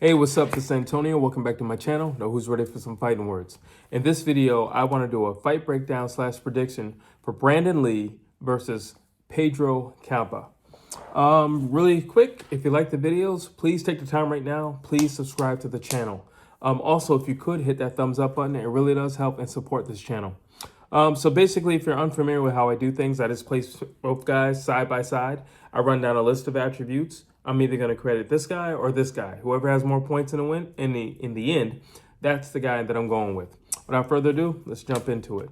Hey, what's up? This is Antonio. Welcome back to my channel. Know who's ready for some fighting words. In this video, I want to do a fight breakdown / prediction for Brandun Lee versus Pedro Campa. Really quick, if you like the videos, please take the time right now. Please subscribe to the channel. Also, if you could hit that thumbs up button, it really does help and support this channel. So basically, if you're unfamiliar with how I do things, I just place both guys side by side. I run down a list of attributes. I'm either going to credit this guy or this guy. Whoever has more points in the win, in the end, that's the guy that I'm going with. Without further ado, let's jump into it.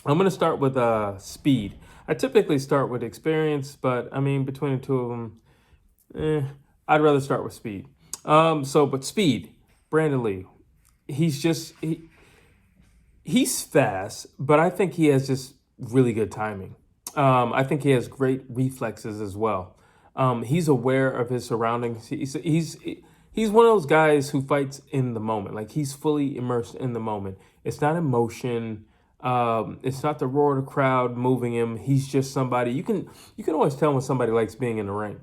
I'm going to start with speed. I typically start with experience, but I mean, between the two of them, I'd rather start with speed. But speed, Brandun Lee, he's fast, but I think he has just really good timing. I think he has great reflexes as well. He's aware of his surroundings. He's one of those guys who fights in the moment. Like, he's fully immersed in the moment. It's not emotion. It's not the roar of the crowd moving him. He's just somebody. You can always tell when somebody likes being in the ring.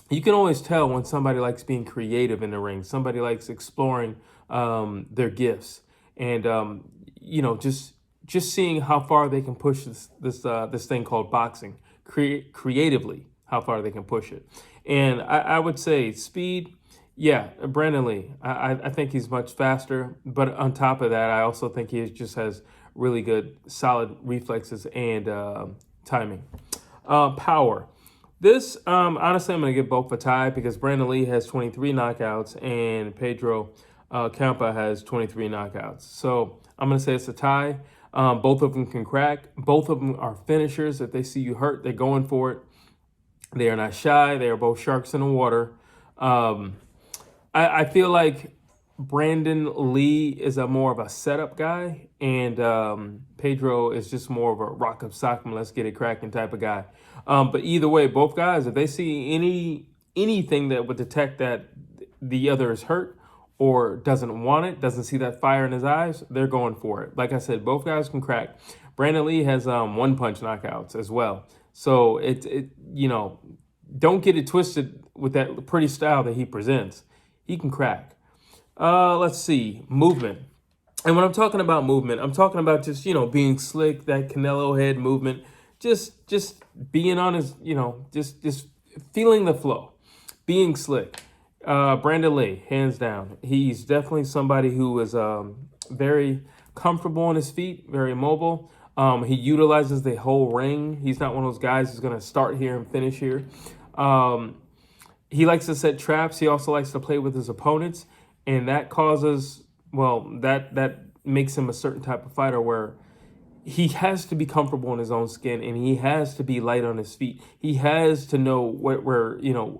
You can always tell when somebody likes being creative in the ring. Somebody likes exploring their gifts, and just seeing how far they can push this thing called boxing creatively. How far they can push it. And I would say speed, yeah, Brandun Lee. I think he's much faster. But on top of that, I also think he just has really good, solid reflexes and timing. Power. This, honestly, I'm going to give both a tie because Brandun Lee has 23 knockouts and Pedro Campa has 23 knockouts. So I'm going to say it's a tie. Both of them can crack. Both of them are finishers. If they see you hurt, they're going for it. They are not shy. They are both sharks in the water. I feel like Brandun Lee is more of a setup guy, and Pedro is just more of a rock up sock'em, let's get it cracking type of guy. But either way, both guys, if they see anything that would detect that the other is hurt or doesn't want it, doesn't see that fire in his eyes, they're going for it. Like I said, both guys can crack. Brandun Lee has one punch knockouts as well. So don't get it twisted with that pretty style that he presents. He can crack. Let's see, movement. And when I'm talking about movement, I'm talking about just, being slick, that Canelo head movement, just being on his, just feeling the flow, being slick. Brandun Lee, hands down. He's definitely somebody who is very comfortable on his feet, very mobile. He utilizes the whole ring. He's not one of those guys who's going to start here and finish here. He likes to set traps. He also likes to play with his opponents. And that causes, that makes him a certain type of fighter where he has to be comfortable in his own skin and he has to be light on his feet. He has to know where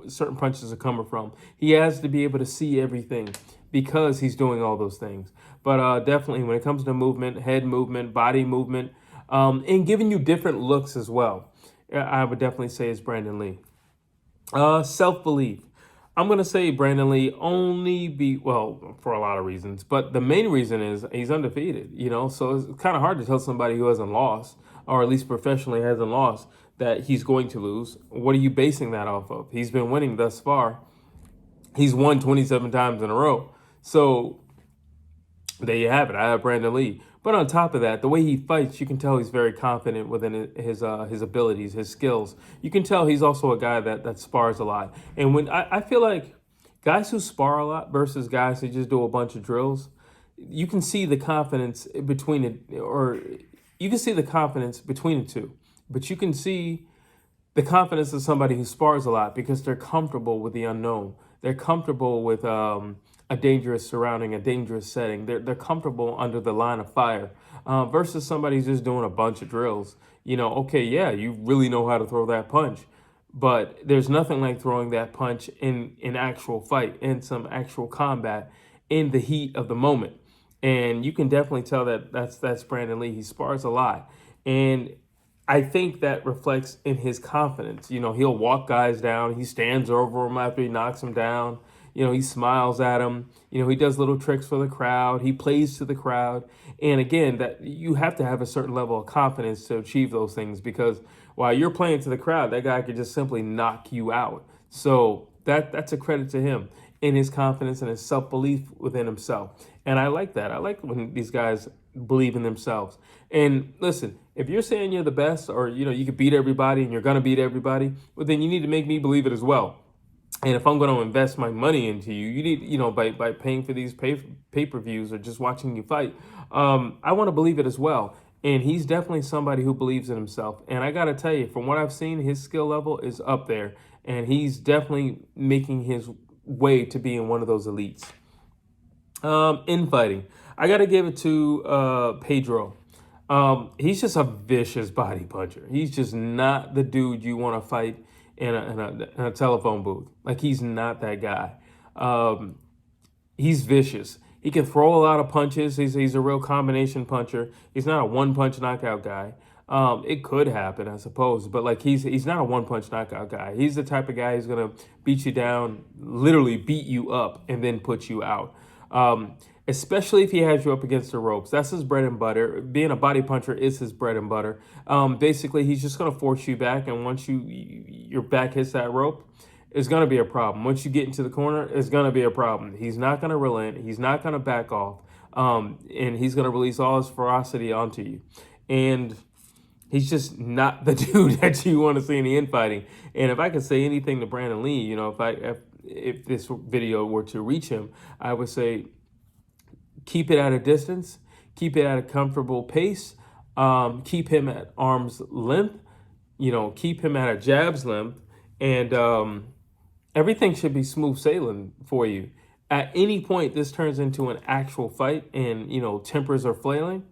certain punches are coming from. He has to be able to see everything because he's doing all those things. But definitely when it comes to movement, head movement, body movement, and giving you different looks as well, I would definitely say it's Brandun Lee. Self-belief. I'm going to say Brandun Lee for a lot of reasons, but the main reason is he's undefeated, so it's kind of hard to tell somebody who hasn't lost, or at least professionally hasn't lost, that he's going to lose. What are you basing that off of? He's been winning thus far. He's won 27 times in a row. So there you have it. I have Brandun Lee. But on top of that, the way he fights, you can tell he's very confident within his abilities, his skills. You can tell he's also a guy that spars a lot. And when I feel like guys who spar a lot versus guys who just do a bunch of drills, you can see the confidence between it, or you can see the confidence between the two. But you can see the confidence of somebody who spars a lot because they're comfortable with the unknown. They're comfortable with a dangerous surrounding, a dangerous setting. They're comfortable under the line of fire versus somebody who's just doing a bunch of drills. Okay, yeah, you really know how to throw that punch, but there's nothing like throwing that punch in actual fight, in some actual combat, in the heat of the moment. And you can definitely tell that's Brandun Lee. He spars a lot. And I think that reflects in his confidence. He'll walk guys down. He stands over them after he knocks them down. He smiles at them. He does little tricks for the crowd. He plays to the crowd. And again, that you have to have a certain level of confidence to achieve those things, because while you're playing to the crowd, that guy could just simply knock you out. So that's a credit to him. in his confidence and his self-belief within himself. And I like that. I like when these guys believe in themselves. And listen, if you're saying you're the best, or you could beat everybody and you're gonna beat everybody, well, then you need to make me believe it as well. And if I'm going to invest my money into you, you need, by paying for these pay-per-views or just watching you fight, I want to believe it as well. And he's definitely somebody who believes in himself. And I got to tell you, from what I've seen, his skill level is up there. And he's definitely making his way to being one of those elites. Infighting, I got to give it to Pedro. He's just a vicious body puncher. He's just not the dude you want to fight in a telephone booth. Like, he's not that guy. He's vicious. He can throw a lot of punches. He's a real combination puncher. He's not a one-punch knockout guy. It could happen, I suppose, but like he's not a one-punch knockout guy. He's the type of guy who's gonna beat you down, literally beat you up, and then put you out. Especially if he has you up against the ropes. That's his bread and butter. Being a body puncher is his bread and butter. Basically, he's just going to force you back, and once your back hits that rope, it's going to be a problem. Once you get into the corner, it's going to be a problem. He's not going to relent. He's not going to back off, and he's going to release all his ferocity onto you. And he's just not the dude that you want to see in the infighting. And if I could say anything to Brandun Lee, if this video were to reach him, I would say, keep it at a distance, keep it at a comfortable pace, keep him at arm's length, keep him at a jab's length, and everything should be smooth sailing for you. At any point this turns into an actual fight and, tempers are flailing,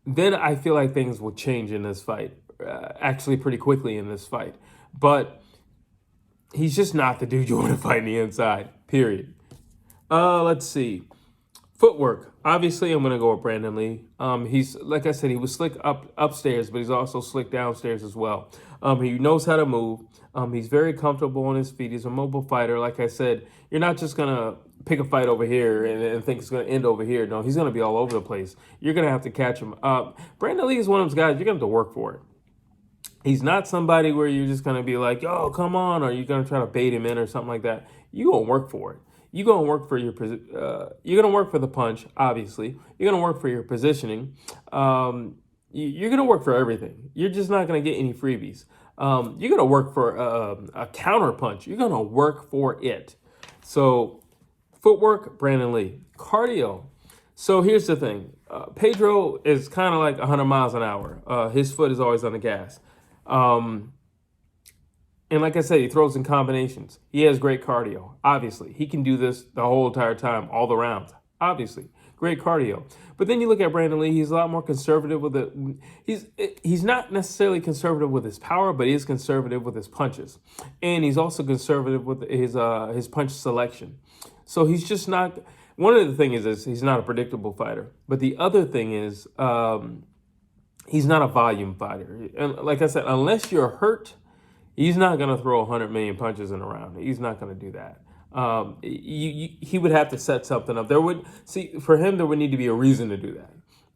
then I feel like things will change in this fight, actually pretty quickly in this fight. But he's just not the dude you want to fight in the inside, period. Let's see. Footwork. Obviously, I'm going to go with Brandun Lee. He's, like I said, he was slick upstairs, but he's also slick downstairs as well. He knows how to move. He's very comfortable on his feet. He's a mobile fighter. Like I said, you're not just going to pick a fight over here and think it's going to end over here. No, he's going to be all over the place. You're going to have to catch him. Brandun Lee is one of those guys, you're going to have to work for it. He's not somebody where you're just going to be like, oh, come on, or you're going to try to bait him in or something like that. You're going to work for it. You're going to work for you're going to work for the punch, obviously. You're going to work for your positioning. You're going to work for everything. You're just not going to get any freebies. You're going to work for a counter punch. You're going to work for it. So footwork, Brandun Lee. Cardio. So here's the thing. Pedro is kind of like 100 miles an hour. His foot is always on the gas. And like I said, he throws in combinations. He has great cardio, obviously. He can do this the whole entire time, all the rounds, obviously. Great cardio. But then you look at Brandun Lee, he's a lot more conservative with it. He's not necessarily conservative with his power, but he is conservative with his punches. And he's also conservative with his punch selection. So he's just not, one of the things is he's not a predictable fighter. But the other thing is he's not a volume fighter. And like I said, unless you're hurt, he's not going to throw 100 million punches in a round. He's not going to do that. He would have to set something up. For him, there would need to be a reason to do that.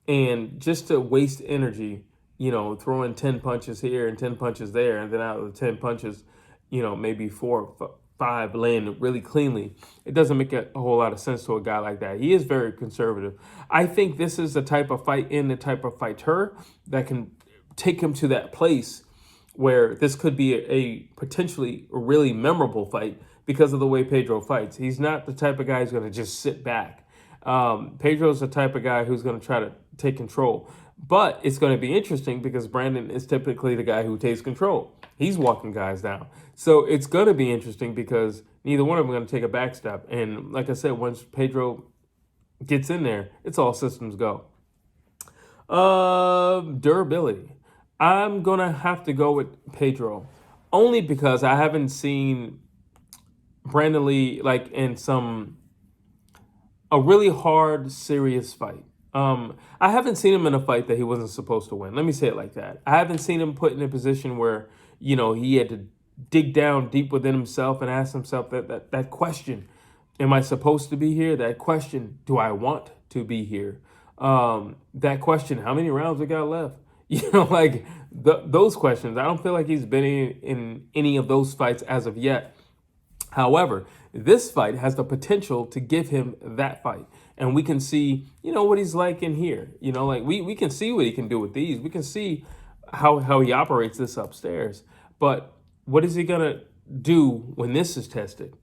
And just to waste energy, throwing 10 punches here and 10 punches there, and then out of the 10 punches, maybe 4 or 5 land really cleanly, it doesn't make a whole lot of sense to a guy like that. He is very conservative. I think this is the type of fight and the type of fighter that can take him to that place where this could be a potentially really memorable fight because of the way Pedro fights. He's not the type of guy who's going to just sit back. Pedro's the type of guy who's going to try to take control. But it's going to be interesting because Brandun is typically the guy who takes control. He's walking guys down. So it's going to be interesting because neither one of them are going to take a back step. And like I said, once Pedro gets in there, it's all systems go. Durability. I'm going to have to go with Pedro, only because I haven't seen Brandun Lee like in a really hard, serious fight. I haven't seen him in a fight that he wasn't supposed to win. Let me say it like that. I haven't seen him put in a position where, he had to dig down deep within himself and ask himself that question, am I supposed to be here? That question, do I want to be here? That question, how many rounds we got left? Those questions. I don't feel like he's been in any of those fights as of yet. However, This fight has the potential to give him that fight. And we can see, what he's like in here. Like we can see what he can do with these. We can see how he operates this upstairs. But what is he going to do when this is tested?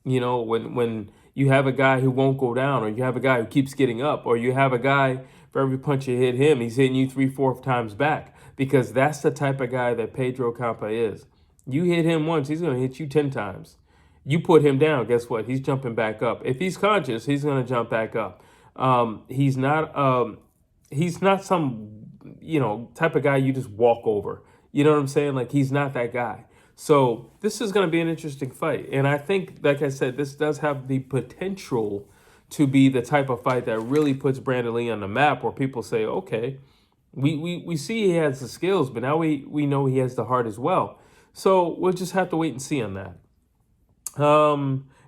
When you have a guy who won't go down, or you have a guy who keeps getting up, or you have a guy, for every punch you hit him, he's hitting you 3-4 times back, because that's the type of guy that Pedro Campa is. You hit him once, he's going to hit you 10 times. You put him down, guess what? He's jumping back up. If he's conscious, he's going to jump back up. He's not some, type of guy you just walk over. You know what I'm saying? Like, he's not that guy. So this is going to be an interesting fight. And I think, like I said, this does have the potential to be the type of fight that really puts Brandun Lee on the map, where people say, okay, we see he has the skills, but now we know he has the heart as well. So we'll just have to wait and see on that.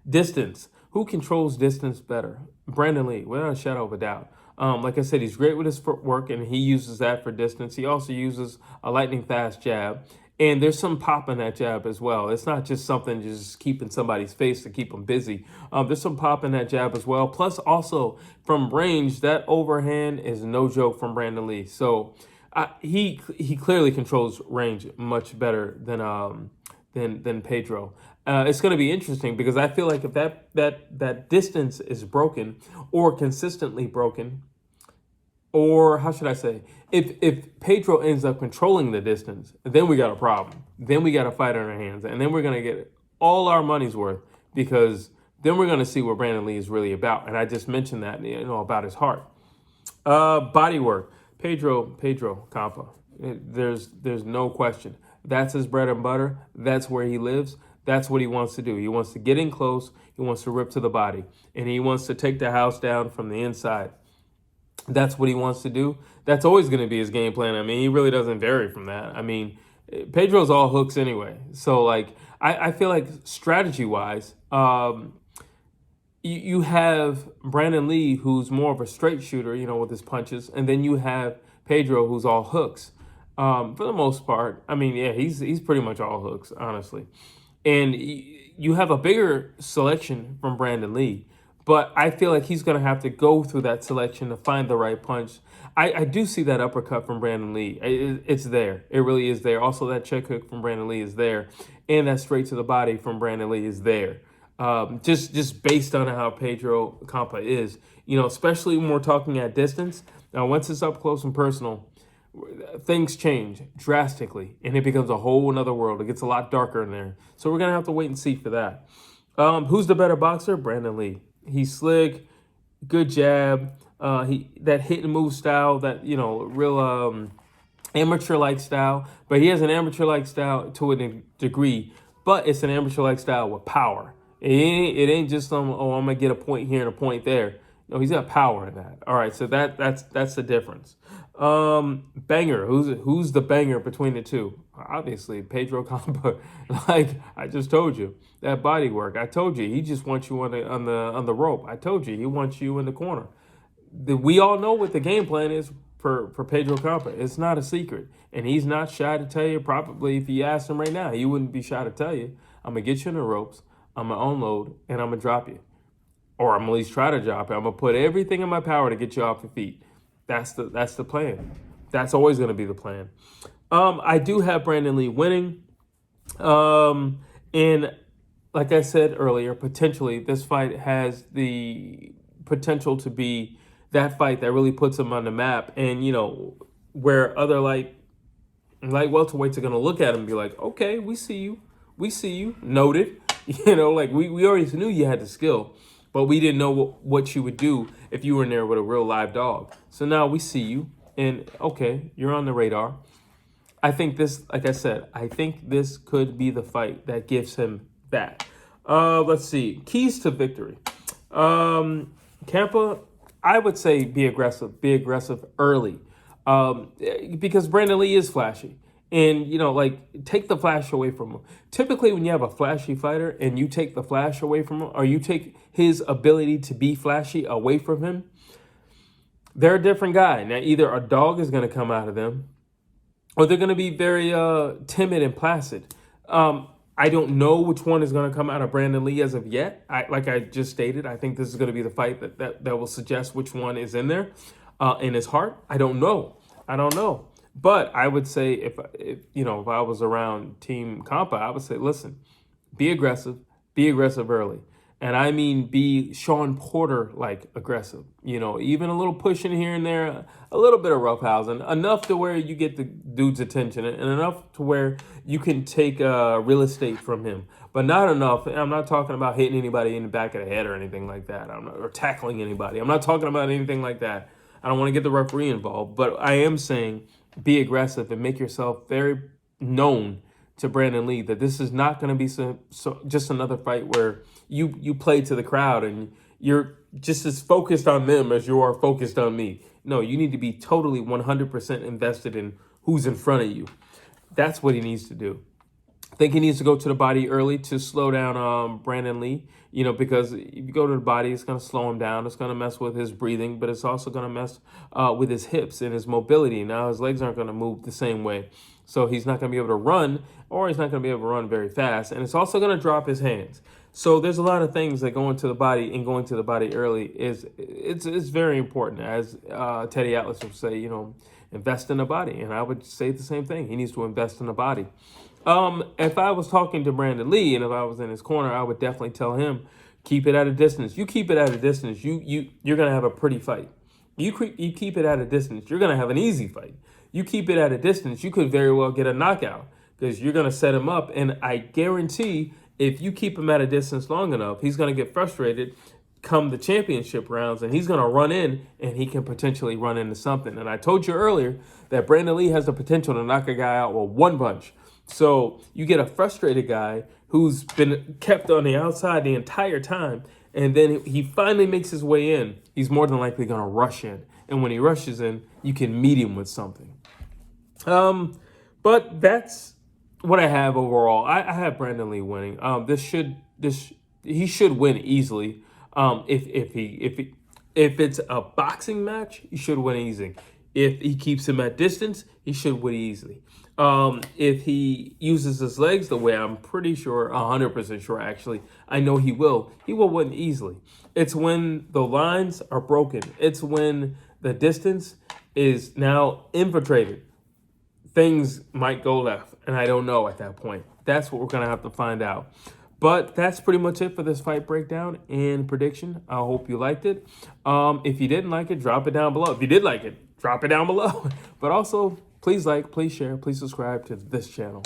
Distance. Who controls distance better? Brandun Lee, without a shadow of a doubt. Like I said, he's great with his footwork, and he uses that for distance. He also uses a lightning fast jab. And there's some pop in that jab as well. It's not just something just keeping somebody's face to keep them busy. There's some pop in that jab as well. Plus, also from range, that overhand is no joke from Brandun Lee. So he clearly controls range much better than Pedro. It's going to be interesting, because I feel like if that distance is broken, or consistently broken, or how should I say, if Pedro ends up controlling the distance, then we got a problem. Then we got a fight on our hands, and then we're going to get all our money's worth, because then we're going to see what Brandun Lee is really about. And I just mentioned that, about his heart. Body work. Pedro Campa. There's no question. That's his bread and butter. That's where he lives. That's what he wants to do. He wants to get in close. He wants to rip to the body. And he wants to take the house down from the inside. That's what he wants to do. That's always going to be his game plan. I mean, he really doesn't vary from that. I mean, Pedro's all hooks anyway. So, like, I feel like strategy-wise, you have Brandun Lee, who's more of a straight shooter, with his punches. And then you have Pedro, who's all hooks. For the most part, I mean, yeah, he's pretty much all hooks, honestly. And you have a bigger selection from Brandun Lee. But I feel like he's going to have to go through that selection to find the right punch. I do see that uppercut from Brandun Lee. It's there. It really is there. Also, that check hook from Brandun Lee is there. And that straight to the body from Brandun Lee is there. Just based on how Pedro Campa is. Especially when we're talking at distance. Now, once it's up close and personal, things change drastically. And it becomes a whole other world. It gets a lot darker in there. So we're going to have to wait and see for that. Who's the better boxer? Brandun Lee. He's slick, good jab. That hit and move style, that real amateur-like style. But he has an amateur-like style to a degree, but it's an amateur-like style with power. It ain't just I'm gonna get a point here and a point there. No, he's got power in that. All right, so that's the difference. Banger. Who's the banger between the two? Obviously, Pedro Campa. Like I just told you, that body work. I told you, he just wants you on the rope. I told you, he wants you in the corner. We all know what the game plan is for Pedro Campa. It's not a secret, and he's not shy to tell you. Probably, if you asked him right now, he wouldn't be shy to tell you. I'm gonna get you in the ropes. I'm gonna unload, and I'm gonna drop you, or I'm gonna at least try to drop you. I'm gonna put everything in my power to get you off your feet. That's the plan. That's always going to be the plan. I do have Brandun Lee winning. And like I said earlier, potentially this fight has the potential to be that fight that really puts him on the map. And, where other light welterweights are going to look at him and be like, okay, we see you. Noted. Like we already knew you had the skill. But we didn't know what you would do if you were in there with a real live dog. So now we see you, and okay, you're on the radar. I think this, like I said, this could be the fight that gives him that. Let's see. Keys to victory. Campa, I would say be aggressive. Be aggressive early. Because Brandun Lee is flashy. And, take the flash away from him. Typically, when you have a flashy fighter and you take the flash away from him, or you take his ability to be flashy away from him, they're a different guy. Now, either a dog is going to come out of them, or they're going to be very timid and placid. I I don't know which one is going to come out of Brandun Lee as of yet. Like I just stated, I think this is going to be the fight that will suggest which one is in there in his heart. I don't know. I don't know. But I would say if I was around Team Campa, I would say, listen, be aggressive early. And I mean, be Sean Porter like aggressive, even a little pushing here and there, a little bit of roughhousing, enough to where you get the dude's attention and enough to where you can take real estate from him, but not enough. I'm not talking about hitting anybody in the back of the head or anything like that. Or tackling anybody. I'm not talking about anything like that. I don't want to get the referee involved, but I am saying be aggressive and make yourself very known to Brandun Lee that this is not going to be just another fight where you play to the crowd and you're just as focused on them as you are focused on me. No, you need to be totally 100% invested in who's in front of you. That's what he needs to do. I think he needs to go to the body early to slow down Brandun Lee, because if you go to the body, it's going to slow him down. It's going to mess with his breathing, but it's also going to mess with his hips and his mobility. Now his legs aren't going to move the same way. So he's not going to be able to run, or he's not going to be able to run very fast. And it's also going to drop his hands. So there's a lot of things that go into the body, and going to the body early it's very important. As Teddy Atlas would say, invest in the body. And I would say the same thing. He needs to invest in the body. If I was talking to Brandun Lee and if I was in his corner, I would definitely tell him, keep it at a distance. You keep it at a distance, you're going to have a pretty fight. You keep it at a distance, you're going to have an easy fight. You keep it at a distance, you could very well get a knockout because you're going to set him up. And I guarantee if you keep him at a distance long enough, he's going to get frustrated come the championship rounds, and he's going to run in, and he can potentially run into something. And I told you earlier that Brandun Lee has the potential to knock a guy out with one punch. So you get a frustrated guy who's been kept on the outside the entire time, and then he finally makes his way in. He's more than likely going to rush in. And when he rushes in, you can meet him with something. But that's what I have overall. I have Brandun Lee winning. He should win easily. If it's a boxing match, he should win easy. If he keeps him at distance, he should win easily. If he uses his legs the way I'm pretty sure, 100% sure actually, I know he will win easily. It's when the lines are broken. It's when the distance is now infiltrated. Things might go left, and I don't know at that point. That's what we're going to have to find out. But that's pretty much it for this fight breakdown and prediction. I hope you liked it. If you didn't like it, drop it down below. If you did like it, drop it down below. But also, please like, please share, please subscribe to this channel.